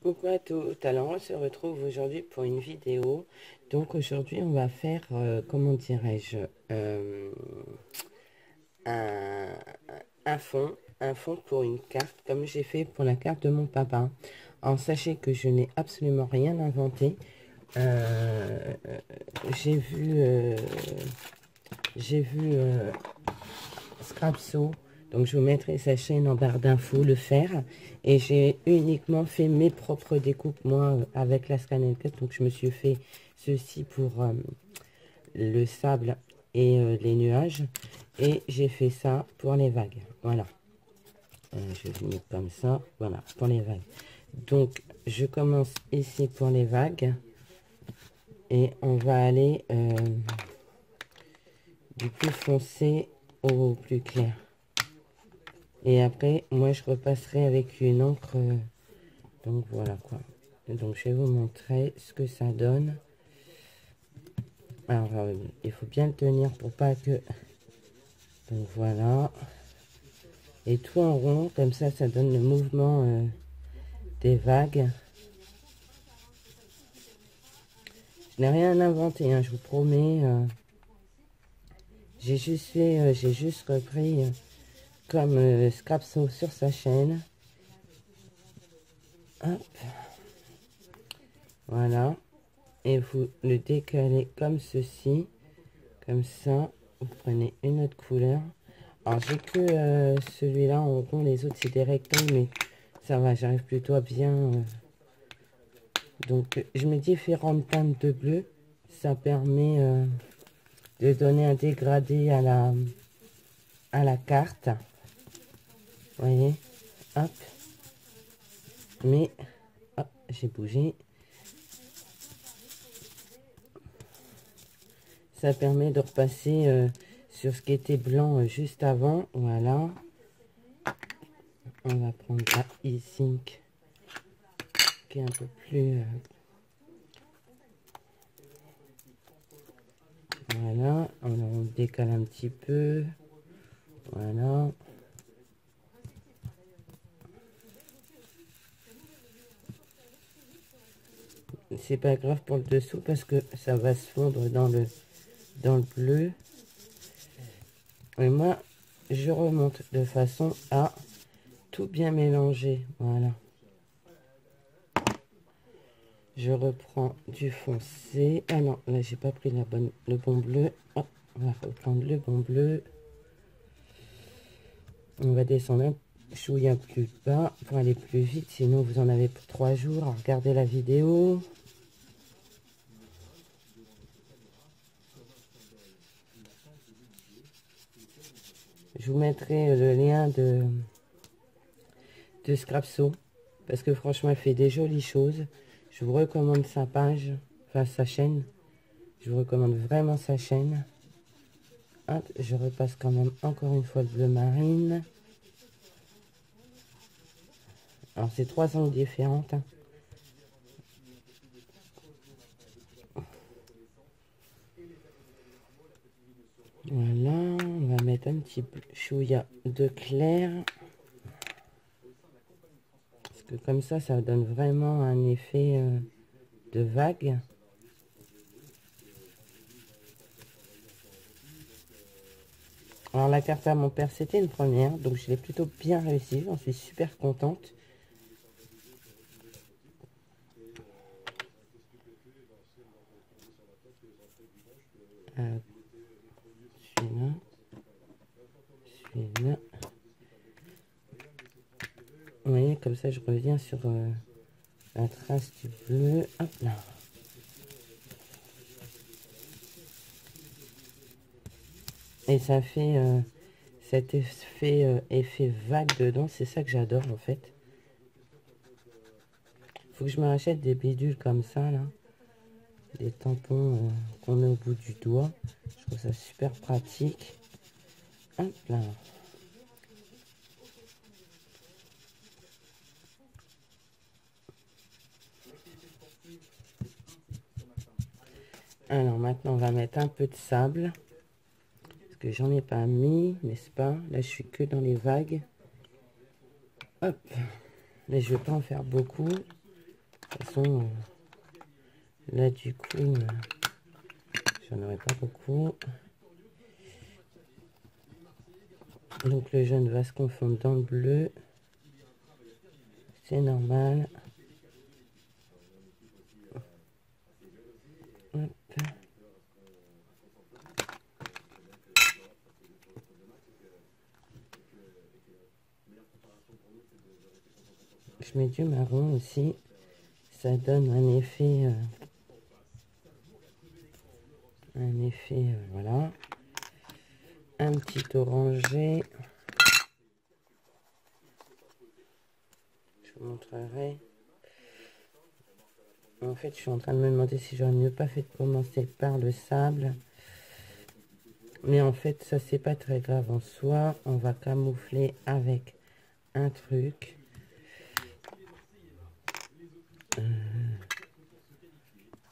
Coucou à tous, alors on se retrouve aujourd'hui pour une vidéo. Donc aujourd'hui on va faire, comment dirais-je, un, un fond pour une carte, comme j'ai fait pour la carte de mon papa. Alors sachez que je n'ai absolument rien inventé. Euh, j'ai vu, Scrapso, donc je vous mettrai sa chaîne en barre d'infos, le faire. Et j'ai uniquement fait mes propres découpes, moi, avec la Scan Cut. Donc je me suis fait ceci pour le sable et les nuages. Et j'ai fait ça pour les vagues. Voilà. Je vais mettre comme ça. Voilà, pour les vagues. Donc je commence ici pour les vagues. Et on va aller du plus foncé au plus clair. Et après, moi, je repasserai avec une encre. Donc, voilà, quoi. Donc, je vais vous montrer ce que ça donne. Alors, il faut bien le tenir pour pas que... Donc, voilà. Et tout en rond, comme ça donne le mouvement des vagues. Je n'ai rien inventé, hein, je vous promets. J'ai juste fait, j'ai juste repris comme Scrapso sur sa chaîne. Hop. Voilà. Et vous le décalez comme ceci. Comme ça. Vous prenez une autre couleur. Alors, j'ai que celui-là en rond. Les autres, c'est des rectangles. Mais ça va, j'arrive plutôt à bien... Donc, je mets différentes teintes de bleu. Ça permet de donner un dégradé à la carte. Vous voyez, hop. Mais, hop, j'ai bougé. Ça permet de repasser sur ce qui était blanc juste avant. Voilà. On va prendre la e-sync qui est un peu plus... voilà. On décale un petit peu. Voilà. C'est pas grave pour le dessous parce que ça va se fondre dans le bleu. Et moi, je remonte de façon à tout bien mélanger. Voilà. Je reprends du foncé. Ah non, là, j'ai pas pris le bon bleu. Oh, on va reprendre le bon bleu. On va descendre un chouïa plus bas pour aller plus vite. Sinon, vous en avez pour 3 jours à regarder la vidéo. Je vous mettrai le lien de Scrapso. Parce que franchement, elle fait des jolies choses. Je vous recommande sa page, enfin sa chaîne. Je vous recommande vraiment sa chaîne. Hop, je repasse quand même encore une fois le bleu marine. Alors, c'est 3 angles différentes. Hein. Voilà, on va mettre un petit chouïa de clair. Parce que comme ça donne vraiment un effet de vague. Alors, la carte à mon père, c'était une première. Donc, je l'ai plutôt bien réussi. J'en suis super contente. Celui-là. Celui-là. Vous voyez, comme ça, je reviens sur la trace du bleu. Hop là. Et ça fait cet effet vague dedans. C'est ça que j'adore, en fait. Faut que je me rachète des bidules comme ça, là. Des tampons qu'on met au bout du doigt. Je trouve ça super pratique. Hop là. Alors maintenant, on va mettre un peu de sable. Parce que j'en ai pas mis, n'est-ce pas? Là, je suis que dans les vagues. Hop. Mais je vais pas en faire beaucoup. toute façon, là du coup, j'en aurai pas beaucoup. Donc le jaune va se confondre dans le bleu. C'est normal. Hop. Je mets du marron aussi. Ça donne un effet, voilà. Un petit orangé. Je vous montrerai. En fait, je suis en train de me demander si j'aurais mieux pas fait de commencer par le sable. Mais en fait, ça, c'est pas très grave en soi. On va camoufler avec un truc.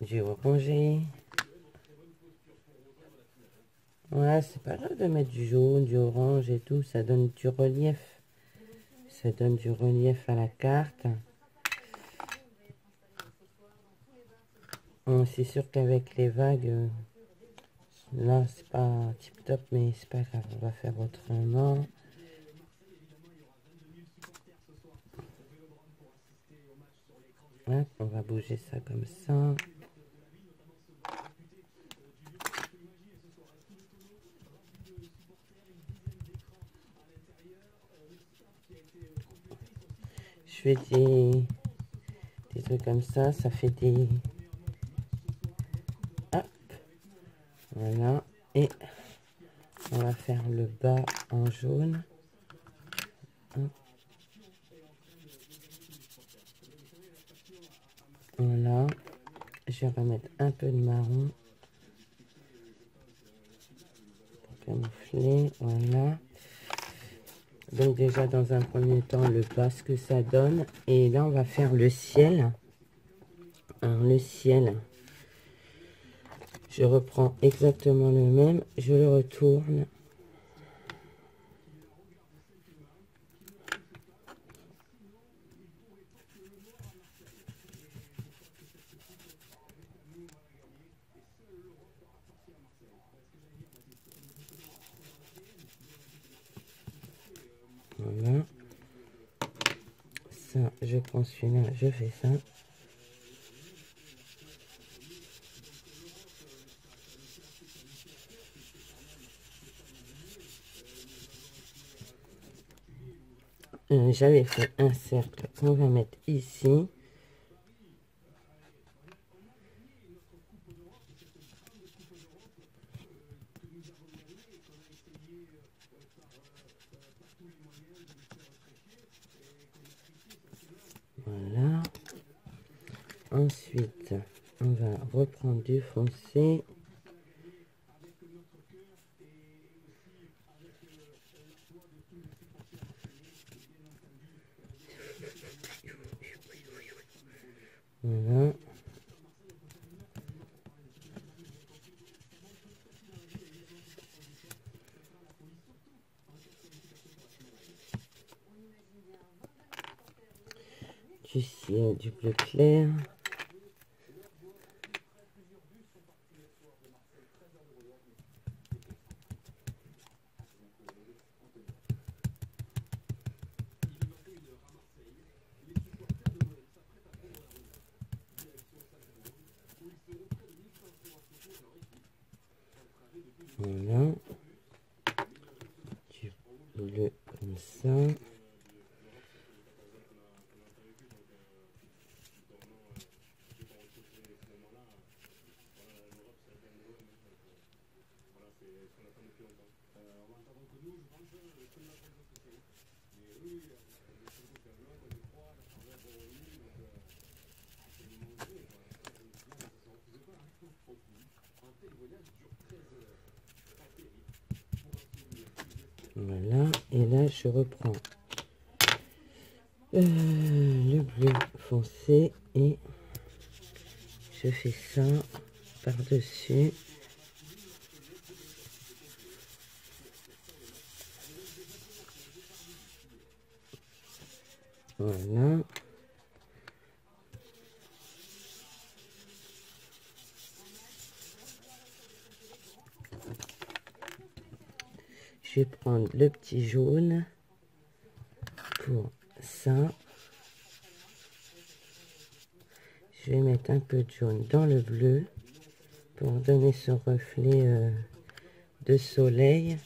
Du orangé. Ouais, c'est pas grave de mettre du jaune, du orange et tout. Ça donne du relief. Ça donne du relief à la carte. Bon, c'est sûr qu'avec les vagues, là, c'est pas tip top, mais c'est pas grave. On va faire autrement. Hop, on va bouger ça comme ça. Je fais des trucs comme ça fait des... Hop, voilà. Et on va faire le bas en jaune. Hop. Voilà. Je vais remettre un peu de marron pour camoufler. Voilà. Donc déjà dans un premier temps le bas, ce que ça donne. Et là on va faire le ciel. Alors le ciel, je reprends exactement le même. Je le retourne. Voilà. Ça, je prends celui-là, je fais ça. J'avais fait un cercle qu'on va mettre ici. Voilà. Ensuite, on va reprendre du foncé. Voilà. Du ciel, du bleu clair. Voilà. Du bleu comme ça. Voilà, et là je reprends le bleu foncé et je fais ça par-dessus. Voilà. Je vais prendre le petit jaune pour ça. Je vais mettre un peu de jaune dans le bleu pour donner ce reflet de soleil.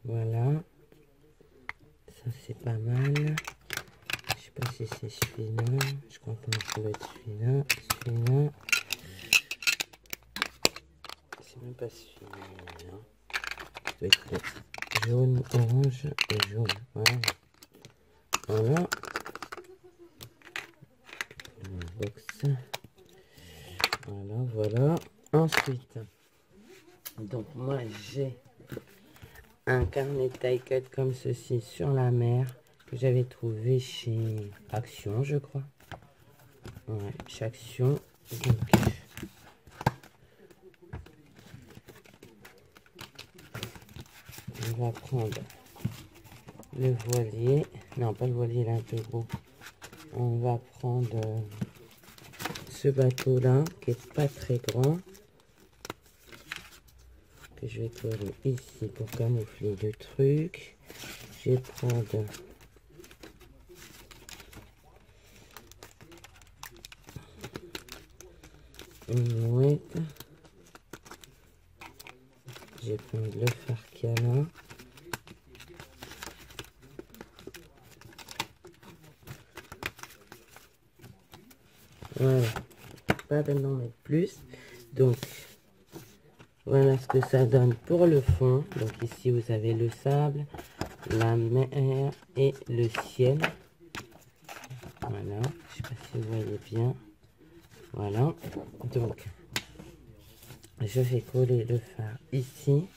Voilà. Ça, c'est pas mal. Je sais pas si c'est celui-là. Je crois pas que ça va être celui-là. Celui-là. C'est même pas celui-là. Ça doit être jaune, orange et jaune. Voilà. Voilà. Box. Voilà, voilà. Ensuite, donc moi j'ai un carnet de taille cut comme ceci sur la mer que j'avais trouvé chez Action, je crois. Ouais, chez Action. Donc, on va prendre le voilier. Non, pas le voilier, il est un peu gros. On va prendre ce bateau là qui est pas très grand, que je vais coller ici pour camoufler le truc. Je vais prendre une mouette. Je vais prendre le phare qu'il y a là. Voilà, pas d'en mettre plus. Donc, voilà ce que ça donne pour le fond. Donc ici, vous avez le sable, la mer et le ciel. Voilà, je sais pas si vous voyez bien. Voilà, donc, je vais coller le phare ici.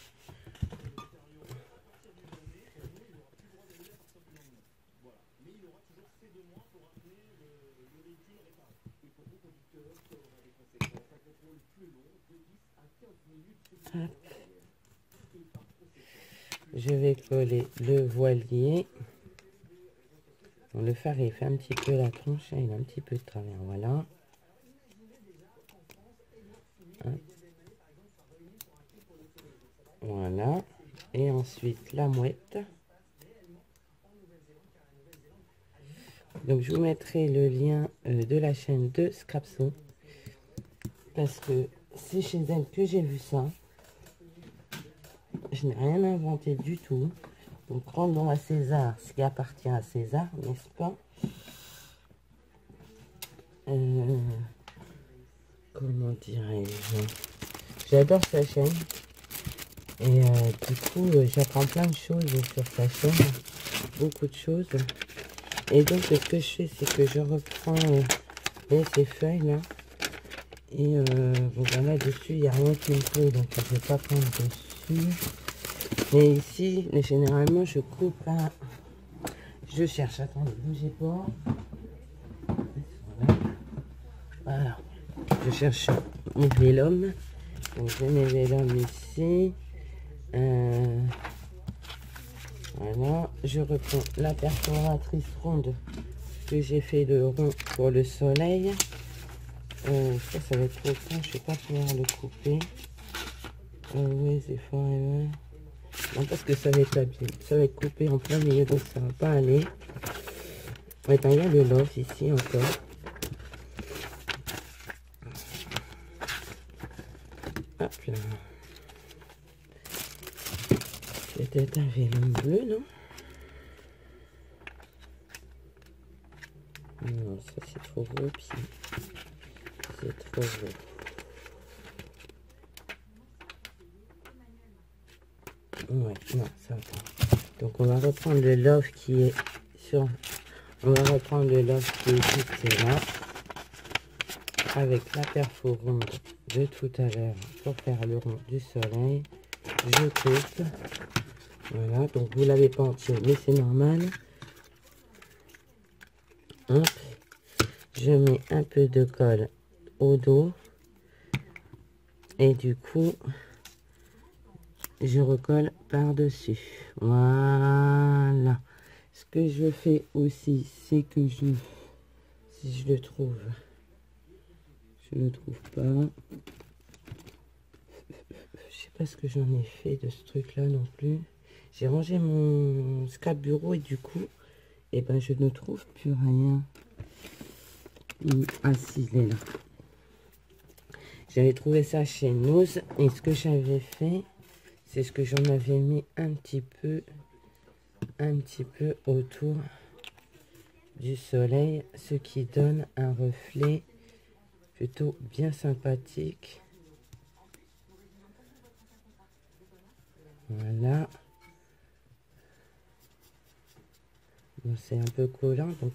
Hop. Je vais coller le voilier. Bon, le phare il fait un petit peu la tronche, il a un petit peu de travers. Voilà. Hop. Voilà. Et ensuite la mouette. Donc je vous mettrai le lien de la chaîne de Scrapso. Parce que c'est chez elle que j'ai vu ça. Je n'ai rien inventé du tout. Donc rendons à César ce qui appartient à César, n'est-ce pas? Comment dirais-je? J'adore sa chaîne. Et du coup, j'apprends plein de choses sur sa chaîne. Beaucoup de choses. Et donc, ce que je fais, c'est que je reprends ces feuilles là. Et bon, ben, là dessus, il n'y a rien qui me plaît, donc je ne vais pas prendre dessus. Mais ici, généralement, je coupe à... Je cherche, attendez, bougez pas. Voilà. Je cherche mes vélums. Donc, j'ai mes vélums ici. Voilà. Je reprends la perforatrice ronde que j'ai fait de rond pour le soleil. Ça va être trop fin, je ne sais pas pouvoir le couper. Oui, c'est fort. Ouais. Non, parce que ça va être abîmé. Ça va être coupé en plein milieu, donc ça va pas aller. Ouais, ben, il y a le love ici encore. Hop là. C'était un vélum bleu, non? Non, ça c'est trop gros, puis c'est trop gros. Ouais, non, ça va pas. Donc on va reprendre le love qui est sur... On va reprendre le love qui est juste là. Avec la perfo ronde de tout à l'heure pour faire le rond du soleil. Je coupe. Voilà, donc vous l'avez pas entier, mais c'est normal. Hop. Je mets un peu de colle au dos. Et du coup, je recolle par-dessus. Voilà. Ce que je fais aussi, c'est que si je le trouve, je ne le trouve pas. Je sais pas ce que j'en ai fait de ce truc-là non plus. J'ai rangé mon scrap bureau et du coup, eh ben, je ne trouve plus rien. Ah si, il est là. J'avais trouvé ça chez Nose et ce que j'avais fait, c'est ce que j'en avais mis un petit peu autour du soleil, ce qui donne un reflet plutôt bien sympathique. Voilà. Bon, c'est un peu collant, donc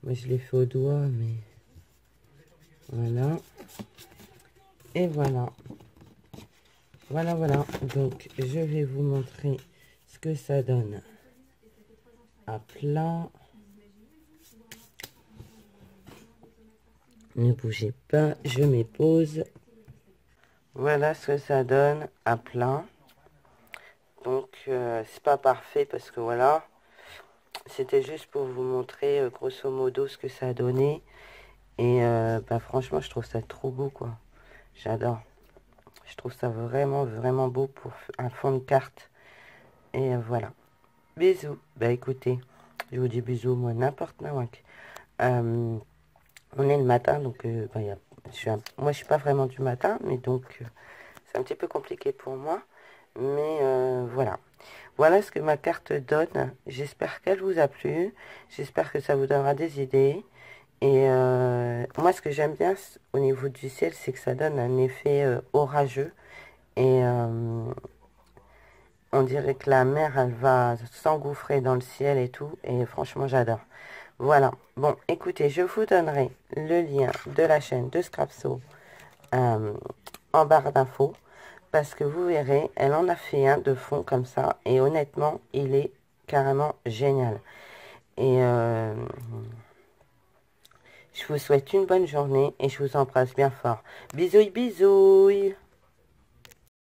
moi je l'ai fait au doigt, mais voilà. Et voilà. Voilà. Donc je vais vous montrer ce que ça donne à plat. Ne bougez pas, je mets pause. Voilà ce que ça donne à plat. Donc c'est pas parfait parce que voilà, c'était juste pour vous montrer grosso modo ce que ça a donné. Et bah, franchement, je trouve ça trop beau, quoi. J'adore. Je trouve ça vraiment beau pour un fond de carte. Et voilà. Bisous. Bah écoutez, je vous dis bisous, moi, n'importe nawak. On est le matin, donc bah, moi, je suis pas vraiment du matin, mais donc c'est un petit peu compliqué pour moi. Mais voilà. Voilà ce que ma carte donne. J'espère qu'elle vous a plu. J'espère que ça vous donnera des idées. Et moi, ce que j'aime bien au niveau du ciel, c'est que ça donne un effet orageux. Et on dirait que la mer, elle va s'engouffrer dans le ciel et tout. Et franchement, j'adore. Voilà. Bon, écoutez, je vous donnerai le lien de la chaîne de Scrapso en barre d'infos. Parce que vous verrez, elle en a fait un de fond comme ça. Et honnêtement, il est carrément génial. Et je vous souhaite une bonne journée et je vous embrasse bien fort. Bisous, bisous.